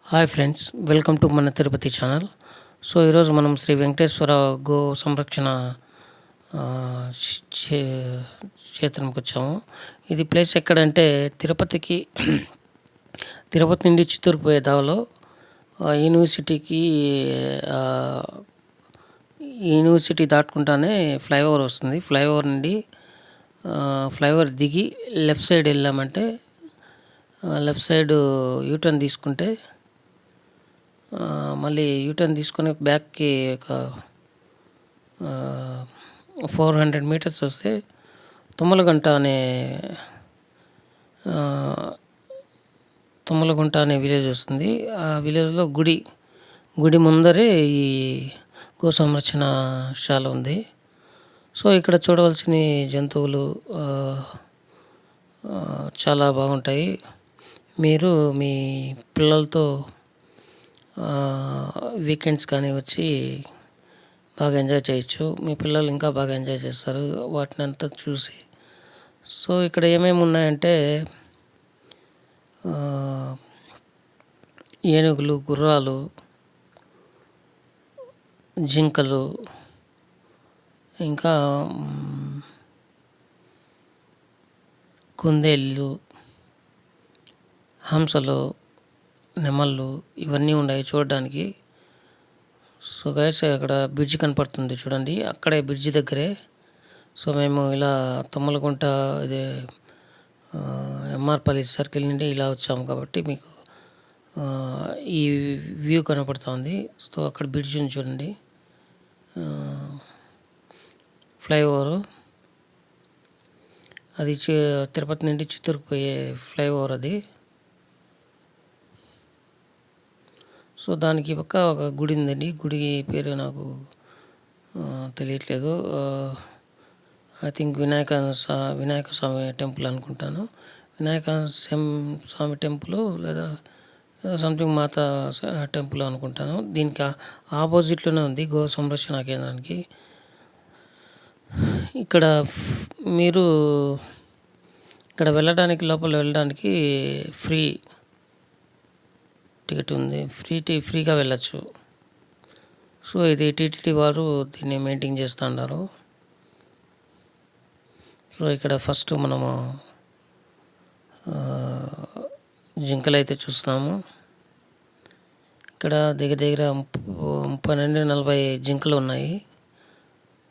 Hi friends, welcome to మన Tirupati channel. So ఈరోజు మనం శ్రీ వెంకటేశ్వర గో సంరక్షణ ఆ, క్షేత్రంకి వచ్చాము. ఇది ప్లేస్ ఎక్కడంటే తిరుపతి నుండి చిత్తూరుకు పోయే దావలో యూనివర్సిటీకి ఆ, యూనివర్సిటీ దాటుకుంటానే ఫ్లైఓవర్ వస్తుంది. ఫ్లైఓవర్ దిగి లెఫ్ట్ సైడ్ వెళ్ళామంటే లెఫ్ట్ సైడ్ యూటర్న్ తీసుకుంటే మళ్ళీ యూటర్న్ తీసుకొని బ్యాక్కి ఒక 400 మీటర్స్ వస్తే ఆ, తుమ్మలగుంట అనే విలేజ్ వస్తుంది. ఆ విలేజ్లో గుడి ముందరే ఈ గో సంరక్షణశాల ఉంది. సో ఇక్కడ చూడవలసిన జంతువులు చాలా బాగుంటాయి. మీరు మీ పిల్లలతో వీకెండ్స్ కానీ వచ్చి బాగా ఎంజాయ్ చేయొచ్చు. మీ పిల్లలు ఇంకా బాగా ఎంజాయ్ చేస్తారు వాటిని అంతా చూసి. సో ఇక్కడ ఏమేమి ఉన్నాయంటే ఏనుగులు, గుర్రాలు, జింకలు, ఇంకా కుందేళ్ళు, హంసలు, నెమళ్ళు ఇవన్నీ ఉన్నాయి చూడడానికి. సో గైస్ అక్కడ బ్రిడ్జ్ కనపడుతుంది చూడండి, అక్కడే బ్రిడ్జ్ దగ్గరే. సో మేము ఇలా తమ్మలగుంట ఇదే ఎంఆర్పల్లి సర్కిల్ నుండి ఇలా వచ్చాము కాబట్టి మీకు ఈ వ్యూ కనపడుతుంది. సో అక్కడ బ్రిడ్జ్ ఉంది చూడండి, ఫ్లైఓవర్ అది తిరుపతి నుండి చిత్తూరుకు పోయే ఫ్లైఓవర్ అది. సో దానికి పక్క ఒక గుడి ఉందండి. గుడి పేరు నాకు తెలియట్లేదు. I think Vinayaka Swami temple అనుకుంటాను. వినాయక స్వామి టెంపుల్ లేదా సంథింగ్ మాతా టెంపుల్ అనుకుంటాను. దీనికి ఆపోజిట్లోనే ఉంది గో సంరక్షణ కేంద్రానికి. ఇక్కడ మీరు లోపల వెళ్ళడానికి ఫ్రీ టికెట్ ఉంది. ఫ్రీగా వెళ్ళచ్చు. సో ఇది టీటీడీ వారు దీన్ని మెయింటైన్ చేస్తూ ఉన్నారు. సో ఇక్కడ ఫస్ట్ మనము జింకలు అయితే చూస్తున్నాము. ఇక్కడ దగ్గర 30 నుండి 40 జింకలు ఉన్నాయి.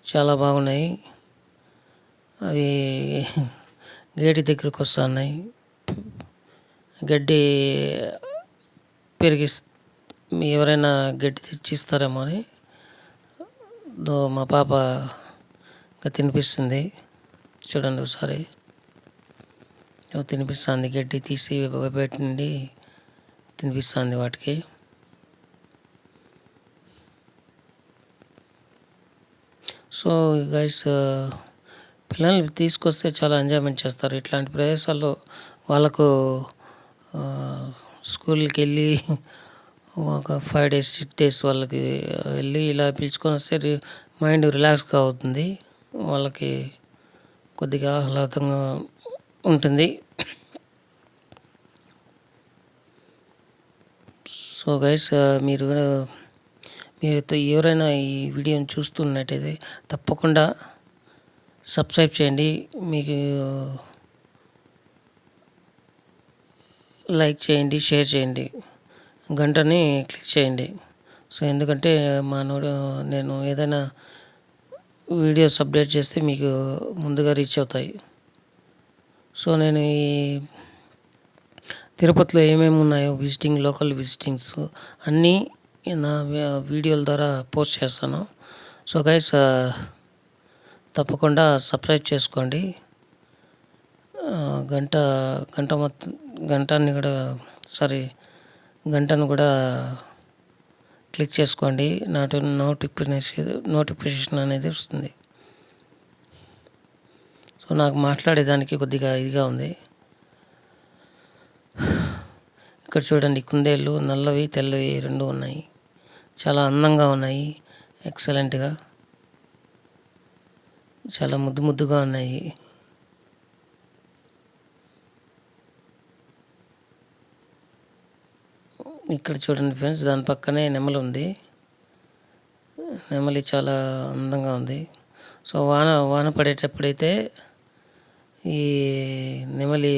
చాలా బాగున్నాయి. అవి గేటు దగ్గరకు వస్తున్నాయి. గడ్డి ఎవరైనా గడ్డి తెచ్చిస్తారేమో అని మా పాప ఇంకా తినిపిస్తుంది. చూడండి ఒకసారి తినిపిస్తుంది. గడ్డి తీసి బయట నుండి తినిపిస్తుంది వాటికి. సో గైస్ పిల్లల్ని తీసుకొస్తే చాలా ఎంజాయ్మెంట్ చేస్తారు. ఇట్లాంటి ప్రదేశాల్లో వాళ్ళకు స్కూల్కి వెళ్ళి ఒక 5 days 6 days వాళ్ళకి వెళ్ళి ఇలా పిలుచుకొని వస్తే మైండ్ రిలాక్స్గా అవుతుంది. వాళ్ళకి కొద్దిగా ఆహ్లాదంగా ఉంటుంది. సో గైస్ మీరు ఎవరైనా ఈ వీడియోని చూస్తున్నట్టయితే తప్పకుండా సబ్స్క్రైబ్ చేయండి. మీకు లైక్ చేయండి, షేర్ చేయండి, గంటని క్లిక్ చేయండి. సో ఎందుకంటే నేను ఏదైనా వీడియోస్ అప్డేట్ చేస్తే మీకు ముందుగా రీచ్ అవుతాయి. సో నేను ఈ తిరుపతిలో ఏమేమి ఉన్నాయో లోకల్ విజిటింగ్స్ అన్నీ నా వీడియోల ద్వారా పోస్ట్ చేస్తాను. సో గైస్ తప్పకుండా సబ్స్క్రైబ్ చేసుకోండి. గంటను కూడా క్లిక్ చేసుకోండి. నోటిఫికేషన్ అనేది వస్తుంది. సో నాకు మాట్లాడేదానికి కొద్దిగా ఇదిగా ఉంది. ఇక్కడ చూడండి, కుందేళ్ళు నల్లవి తెల్లవి 2 ఉన్నాయి. చాలా అందంగా ఉన్నాయి. ఎక్సలెంట్గా చాలా ముద్దుగా ఉన్నాయి. ఇక్కడ చూడండి ఫ్రెండ్స్, దాని పక్కనే నెమలి ఉంది. నెమలి చాలా అందంగా ఉంది. సో వాన పడేటప్పుడైతే ఈ నెమలి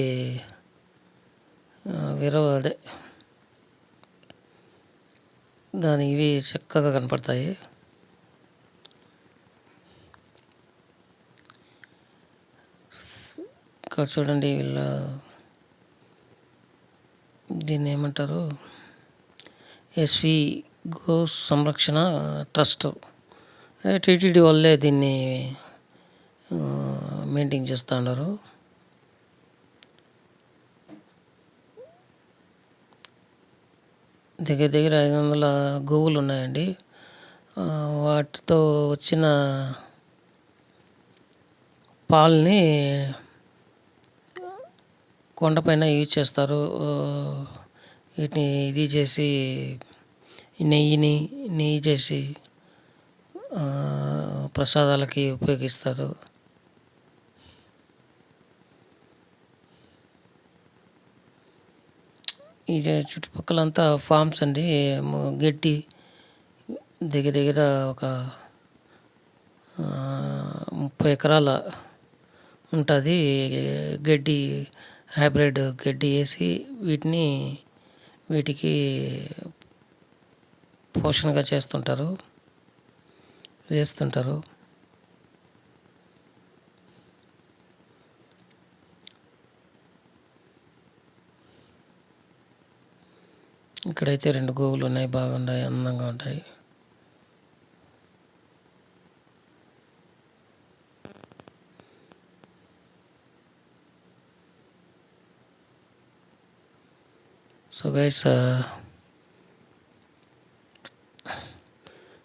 అదే దాని ఇవి చక్కగా కనపడతాయి. ఇక్కడ చూడండి, దీన్ని ఏమంటారు, ఎస్వి గో సంరక్షణ ట్రస్ట్, టీటీడీ వాళ్ళే దీన్ని మెయింటైన్ చేస్తూ ఉన్నారు. దగ్గర దగ్గర 500 గోవులు ఉన్నాయండి. వాటితో వచ్చిన పాలని కొండపైన యూజ్ చేస్తారు. వీటిని ఇది చేసి నెయ్యి చేసి ప్రసాదాలకి ఉపయోగిస్తారు. ఇది చుట్టుపక్కలంతా ఫార్మ్స్ అండి. గడ్డి దగ్గర దగ్గర ఒక 30 ఎకరాల ఉంటుంది. గడ్డి, హైబ్రిడ్ గడ్డి వేసి వీటికి పోషణగా వేస్తుంటారు. ఇక్కడైతే 2 గోవులు ఉన్నాయి, బాగున్నాయి, అందంగా ఉంటాయి. సో గైస్,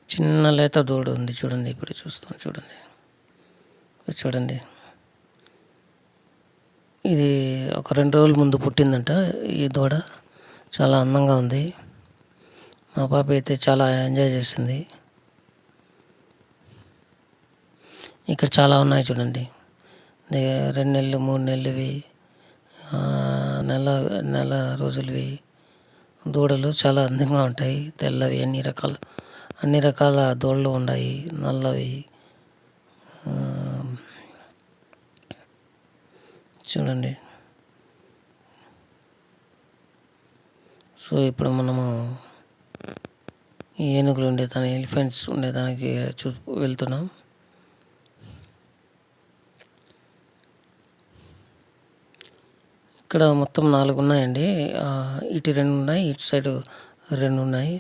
చిన్న లేత దూడ ఉంది చూడండి. ఇప్పుడు చూస్తాం చూడండి. ఇది ఒక 2 రోజుల ముందు పుట్టిందంట ఈ దూడ. చాలా అందంగా ఉంది. మా పాప అయితే చాలా ఎంజాయ్ చేసింది. ఇక్కడ చాలా ఉన్నాయి చూడండి. 2 నెలలు, 3 నెలలువి, నెల రోజులవి దూడలు చాలా అందంగా ఉంటాయి. తెల్లవి, అన్ని రకాల దూడలు ఉన్నాయి. నల్లవి చూడండి. సో ఇప్పుడు మనము ఏనుగులు ఉండేదానికి, ఎలిఫెంట్స్ ఉండేదానికి వెళ్తున్నాం. ఇక్కడ మొత్తం 4 ఉన్నాయండి. ఇటు 2 ఉన్నాయి, ఇటు సైడ్ 2 ఉన్నాయి.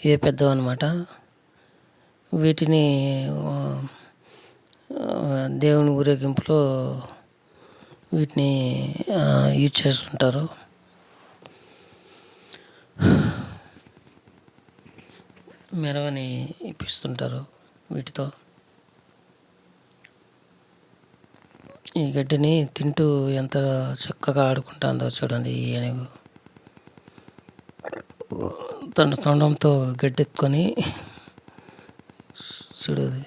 ఇవే పెద్దవి అన్నమాట. వీటిని దేవుని ఊరేగింపులో వీటిని యూజ్ చేస్తుంటారు. మెరవని ఇప్పిస్తుంటారు వీటితో. ఈ గడ్డిని తింటూ ఎంత చక్కగా ఆడుకుంటుందో చూడండి. ఈ ఏనుగు తన తొండంతో గడ్డెత్తుకొని చూడదు,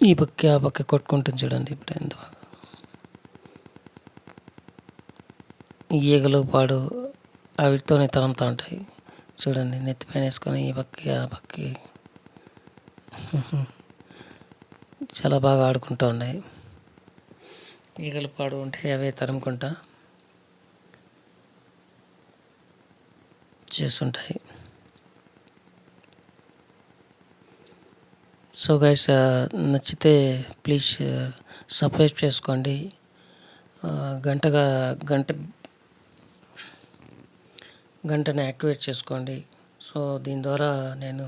ఈ పక్క ఆ పక్క కొట్టుకుంటుంది చూడండి. ఇప్పుడు ఎంత బాగా ఈగలు పాడు వీటితోనే తరంతూ ఉంటాయి చూడండి. నెత్తిపైన వేసుకొని ఈ పక్కకి ఆ పక్కకి చాలా బాగా ఆడుకుంటూ ఉన్నాయి. ఈగలు పాడు ఉంటే అవే తరుముకుంటా చేస్తుంటాయి. సో గైస్, నచ్చితే ప్లీజ్ సబ్స్క్రైబ్ చేసుకోండి. గంటని యాక్టివేట్ చేసుకోండి. సో దీని ద్వారా నేను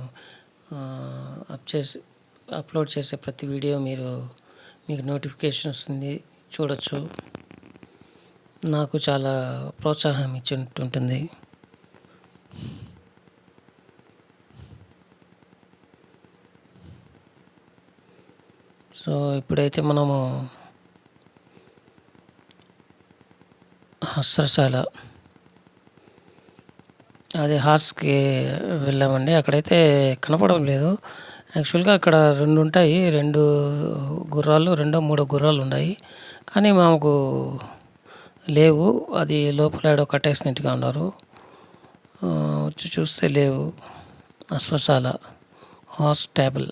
అప్లోడ్ చేసే ప్రతి వీడియో మీకు నోటిఫికేషన్ వస్తుంది, చూడొచ్చు. నాకు చాలా ప్రోత్సాహం ఇచ్చినట్టుంటుంది. సో ఇప్పుడైతే మనము హస్రశాల, అదే హార్స్కి వెళ్ళామండి. అక్కడైతే కనపడడం లేదు. యాక్చువల్గా అక్కడ 2 ఉంటాయి, 2 గుర్రాలు, 2-3 గుర్రాలు ఉన్నాయి. కానీ మాకు లేవు, అది లోపల ఏడో కట్టేసినట్టుగా ఉన్నారు. వచ్చి చూస్తే లేవు. అశ్వశాల హాస్టేబుల్.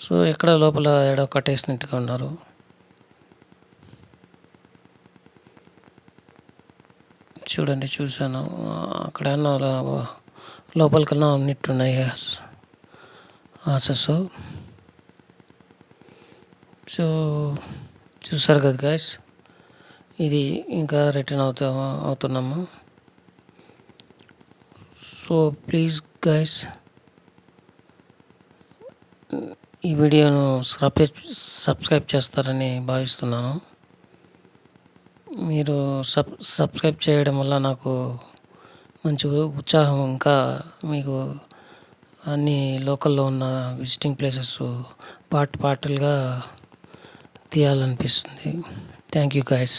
సో ఎక్కడ లోపల ఏడో కట్టేసినట్టుగా ఉన్నారు. చూడండి, చూశాను. అక్కడ లోపలికన్నా ఉన్నట్టున్నాయి ఆసెస్. సో చూసారు కదా గైస్, ఇది ఇంకా రిటర్న్ అవుతున్నాము. సో ప్లీజ్ గైస్, ఈ వీడియోను సబ్స్క్రైబ్ చేస్తారని భావిస్తున్నాను. మీరు సబ్స్క్రైబ్ చేయడం వల్ల నాకు మంచి ఉత్సాహం, ఇంకా మీకు అన్ని లోకల్లో ఉన్న విజిటింగ్ ప్లేసెస్ పార్ట్లుగా తీయాలనిపిస్తుంది. Thank you guys.